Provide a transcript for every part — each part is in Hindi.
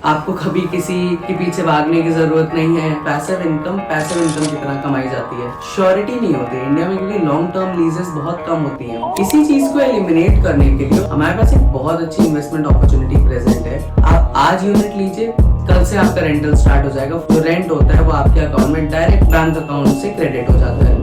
आपको कभी किसी के पीछे भागने की जरूरत नहीं है। पैसिव इनकम की तरह कमाई जाती है। श्योरिटी नहीं होती इंडिया में, क्योंकि लॉन्ग टर्म लीजेस बहुत कम होती हैं। इसी चीज को एलिमिनेट करने के लिए हमारे पास एक बहुत अच्छी इन्वेस्टमेंट अपॉर्चुनिटी प्रेजेंट है। आप आज यूनिट लीजिए, कल से आपका रेंटल स्टार्ट हो जाएगा। जो रेंट होता है वो आपके अकाउंट में डायरेक्ट बैंक अकाउंट से क्रेडिट हो जाता है।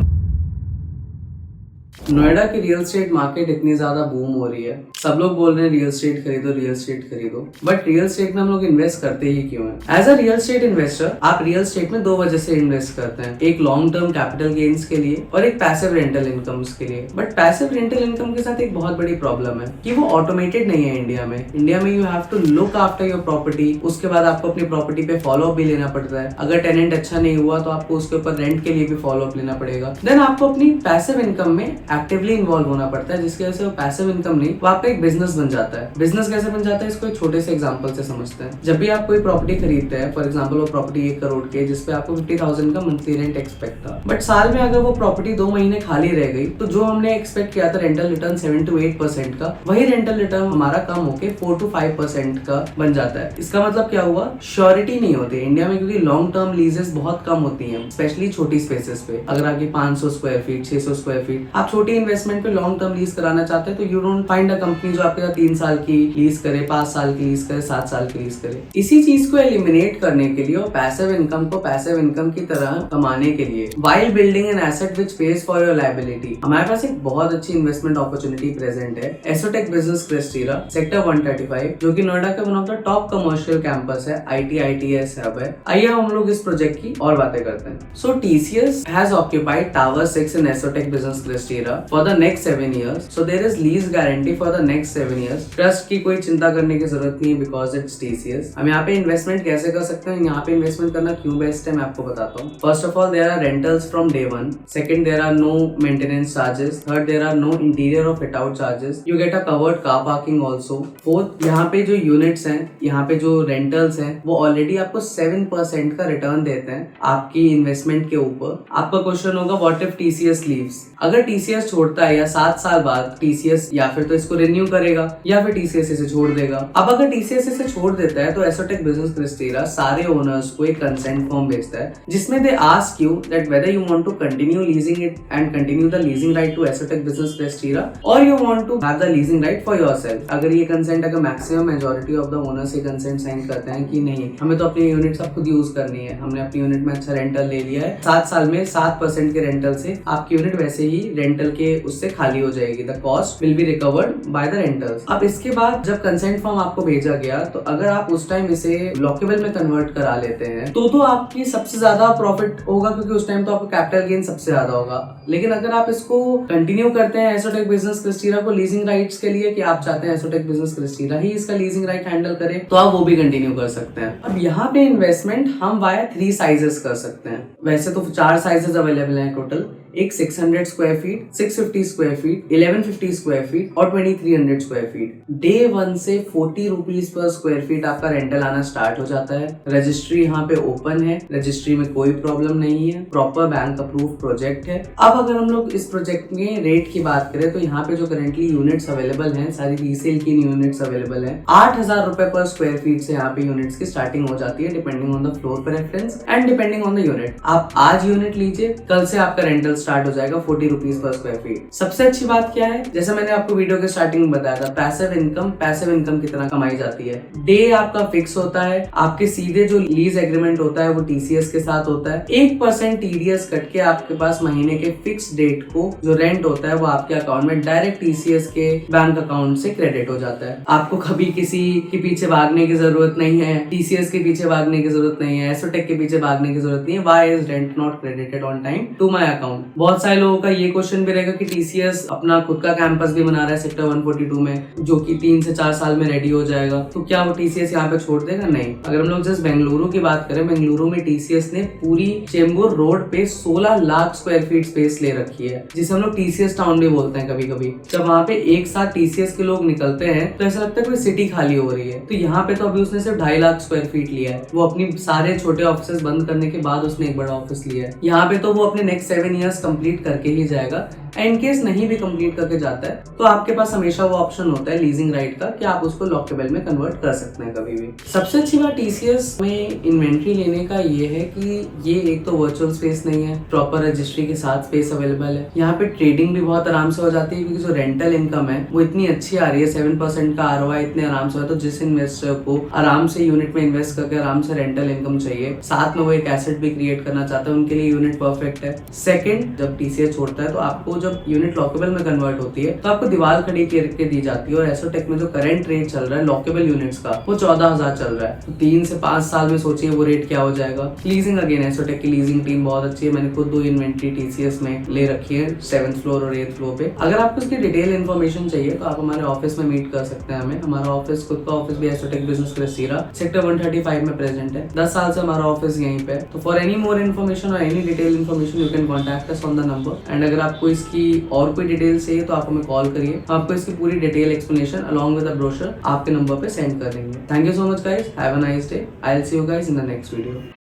नोएडा की रियल एस्टेट मार्केट इतनी ज्यादा बूम हो रही है, सब लोग बोल रहे हैं रियल एस्टेट खरीदो, बट रियल एस्टेट में हम लोग इन्वेस्ट करते ही क्यों हैं? As a real estate investor आप रियल एस्टेट में दो वजह से इन्वेस्ट करते हैं, एक लॉन्ग टर्म कैपिटल गेन्स के लिए और एक पैसिव रेंटल इनकम्स के लिए। बट पैसिव रेंटल इनकम के साथ एक बहुत बड़ी प्रॉब्लम है कि वो ऑटोमेटेड नहीं है। इंडिया में you have to look after your property, उसके बाद आपको अपनी प्रॉपर्टी पे फॉलो अप भी लेना पड़ता है। अगर टेनेंट अच्छा नहीं हुआ तो आपको उसके ऊपर रेंट के लिए भी फॉलो अप लेना पड़ेगा। देन आपको अपनी पैसिव इनकम में एक्टिवली इन्वॉल्व होना पड़ता है, जिसकी वजह से वो पैसिव इनकम नहीं, वो आपका एक बिजनेस बन जाता है। बिजनेस कैसे बन जाता है इसको एक छोटे से एग्जांपल से समझते हैं। जब भी आप कोई प्रॉपर्टी खरीदते हैं, फॉर एग्जांपल वो प्रॉपर्टी 1 करोड़ की है जिसपे आपको 50,000 का मंथली रेंट एक्सपेक्ट था, बट साल में अगर वो प्रॉपर्टी 2 महीने खाली रह गई तो जो हमने एक्सपेक्ट किया था रेंटल रिटर्न 7 to 8% का, वही रेंटल रिटर्न हमारा कम होके 4 to 5% का बन जाता है। इसका मतलब क्या हुआ? श्योरिटी नहीं होती इंडिया में, क्योंकि लॉन्ग टर्म लीजेस बहुत कम होती हैं, स्पेशली छोटी स्पेसेस पे। अगर आपकी 500 स्क्वायर फीट 600 स्क्वायर फीट आप छोटी इन्वेस्टमेंट पे लॉन्ग टर्म लीज कराना चाहते हैं तो you don't find a company जो आपके साथ 3 साल की लीज करे, 5 साल की लीज करे, 7 साल की लीज करे। इसी चीज को एलिमिनेट करने के लिए और पैसिव इनकम को पैसिव इनकम की तरह कमाने के लिए, while building an asset which page for your liability, हमारे पास एक बहुत अच्छी इन्वेस्टमेंट अपॉर्चुनिटी प्रेजेंट है। एसोटेक बिजनेस क्रिस्टीरा सेक्टर 135, जो कि नोएडा का one of the top commercial campus है, ITITS हब है। आइए हम लोग इस प्रोजेक्ट की और बातें करते हैं। So TCS has occupied tower 6 in Assotech business Cresterra for the next 7 years. So there is lease guarantee for the next 7 years. Trust की कोई चिंता करने की जरूरत नहीं है बिकॉज इट्स TCS। हम यहाँ पे इन्वेस्टमेंट कैसे कर सकते हैं, यहाँ पे इन्वेस्टमेंट करना क्यों बेस्ट है मैं आपको बताता हूँ। First of all there are rentals from day 1, second there are no maintenance charges, third there are no interior or fit out charges, you get a covered car parking also. Fourth, यहाँ पे जो यूनिट्स हैं, यहाँ पे जो रेंटल्स हैं वो ऑलरेडी आपको 7% का रिटर्न देते हैं आपकी इन्वेस्टमेंट के ऊपर। आपका क्वेश्चन होगा व्हाट इफ TCS लीव्स? अगर TCS छोड़ता है या 7 साल बाद TCS या फिर तो इसको रिन्यू करेगा या फिर TCS इसे छोड़ देगा। अब अगर TCS इसे छोड़ देता है तो एसोटेक बिजनेस क्रिस्टीरा सारे ओनर्स को एक कंसेंट फॉर्म भेजता है जिसमें they ask you that whether you want to continue leasing it and continue the leasing right to Assotech business Cresterra or you want to have the leasing right for yourself. अगर ये कंसेंट, अगर maximum majority of the owners ये कंसेंट साइन करते हैं कि नहीं हमें तो अपनी यूनिट सब खुद यूज करनी है, हमने अपनी यूनिट में अच्छा रेंटल ले लिया है, 7 साल में 7% के रेंटल से आपकी यूनिट वैसे ही रेंटल के उससे खाली हो जाएगी, the cost will be recovered by the rentals. अब इसके बाद जब कंसेंट फॉर्म आपको भेजा गया तो अगर आप उस टाइम इसे लॉकेबल में कन्वर्ट करा लेते हैं तो आपकी सबसे ज्यादा प्रॉफिट होगा, क्योंकि उस टाइम तो आपको कैपिटल गेन सबसे ज्यादा होगा। लेकिन अगर आप इसको कंटिन्यू करते हैं एसोटेक बिजनेस क्रिस्टीरा को लीजिंग राइट्स के लिए कि आप चाहते हैं एसोटेक बिजनेस क्रिस्टीरा ही इसका लीजिंग राइट हैंडल करे, तो आप वो भी कंटिन्यू कर सकते हैं। अब यहाँ पे इन्वेस्टमेंट हम वाया 3 साइजेस कर सकते हैं। वैसे तो 4 साइजेस अवेलेबल हैं टोटल, एक 600 square feet, 650 square feet, 1150 square feet और 2300 स्क्वायर फीट। डे 1 से 40 रुपीज पर स्क्वायर फीट आपका रेंटल आना स्टार्ट हो जाता है। रजिस्ट्री यहाँ पे ओपन है, रजिस्ट्री में कोई प्रॉब्लम नहीं है, प्रॉपर बैंक अप्रूव प्रोजेक्ट है। अब अगर हम लोग इस प्रोजेक्ट में रेट की बात करें तो यहाँ पे जो करेंटली यूनिट्स अवेलेबल हैं, सारी रीसेल की यूनिट्स अवेलेबल है। 8,000 रुपए पर स्क्वायर फीट से यहाँ पे यूनिट्स की स्टार्टिंग हो जाती है, depending on the floor preference and depending on the unit. आप आज यूनिट लीजिए, कल से आपका रेंटल स्टार्ट हो जाएगा 40 रुपीज पर स्क्वायर फीट। सबसे अच्छी बात क्या है, जैसे मैंने आपको वीडियो के स्टार्टिंग में बताया था, पैसिव इनकम की तरह कमाई जाती है। डे आपका फिक्स होता है, आपके सीधे जो लीज एग्रीमेंट होता है वो TCS के साथ होता है। 1% TDS कट के आपके पास महीने के फिक्स डेट को जो रेंट होता है वो आपके अकाउंट में डायरेक्ट TCS के बैंक अकाउंट से क्रेडिट हो जाता है। आपको कभी किसी के पीछे भागने की जरूरत नहीं है, TCS के पीछे भागने की जरूरत नहीं है, एसोटेक के पीछे भागने की जरूरत नहीं है। Why is rent not credited on time to my account? बहुत सारे लोगों का ये क्वेश्चन भी रहेगा कि TCS अपना खुद का कैंपस भी बना रहा है सेक्टर 142 में, जो कि 3 से 4 साल में रेडी हो जाएगा, तो क्या वो TCS यहाँ पे छोड़ देगा? नहीं। अगर हम लोग जस्ट बेंगलुरु की बात करें, बेंगलुरु में TCS ने पूरी चेंबूर रोड पे 16 लाख स्क्वायर फीट स्पेस ले रखी है, जिसे हम लोग TCS टाउन भी बोलते हैं कभी कभी। जब वहाँ पे एक साथ TCS के लोग निकलते हैं तो ऐसा लगता है कोई सिटी खाली हो रही है। तो यहाँ पे तो अभी उसने सिर्फ 2.5 लाख स्क्वायर फीट लिया है। वो अपनी सारे छोटे ऑफिस बंद करने के बाद उसने एक बड़ा ऑफिस लिया है। यहाँ पे तो वो अपने नेक्स्ट 7 ईयर्स कंप्लीट करके ही जाएगा। इन केस नहीं भी कंप्लीट करके जाता है तो आपके पास हमेशा वो ऑप्शन होता है लीजिंग राइट का कि आप उसको लॉकेबल में कन्वर्ट कर सकते हैं कभी भी। सबसे अच्छी बात टीसीएस में इन्वेंट्री लेने का ये है कि ये एक तो वर्चुअल स्पेस नहीं है, प्रॉपर रजिस्ट्री के साथ स्पेस अवेलेबल है। यहाँ पे ट्रेडिंग भी बहुत आराम से हो जाती है क्योंकि जो रेंटल इनकम है वो इतनी अच्छी आ रही है, 7% का आरओआई इतने आराम से है। तो जिस इन्वेस्टर को आराम से यूनिट में इन्वेस्ट करके आराम से रेंटल इनकम चाहिए, साथ में वो एक एसेट भी क्रिएट करना चाहता है, उनके लिए यूनिट परफेक्ट है। सेकंड, जब टीसीएस छोड़ता है तो आपको जब यूनिट लॉकेबल में कन्वर्ट होती है तो आपको दीवार खड़ी करके दी जाती है। और एसोटेक में जो करंट रेट चल रहा है लॉकेबल यूनिट्स का वो 14,000 चल रहा है। तो 3 से 5 साल में सोचिए वो रेट क्या हो जाएगा। लीजिंग अगेन, एसोटेक की लीजिंग टीम बहुत अच्छी है। मैंने खुद 2 इन्वेंट्री टीसीएस में ले रखी है, 7th फ्लोर और 8th फ्लोर पे। अगर आपको इसकी डिटेल इन्फॉर्मेशन चाहिए तो आप हमारे ऑफिस में मीट कर सकते हैं हमें। हमारा ऑफिस, खुद का ऑफिस भी एसोटेक बिजनेस क्रेसीरा सेक्टर 135 में प्रेजेंट है। 10 साल से हमारा ऑफिस यहीं पे है। तो फॉर एनी मोर इन्फॉर्मेशन और any detail information you can contact us on the number. And अगर आपको इसकी और कोई डिटेल चाहिए तो आप हमें कॉल करिए, आपको इसकी पूरी detail explanation along with the brochure आपके नंबर पे सेंड कर देंगे। Thank you so much guys, have a nice day. I will see you guys in the next video.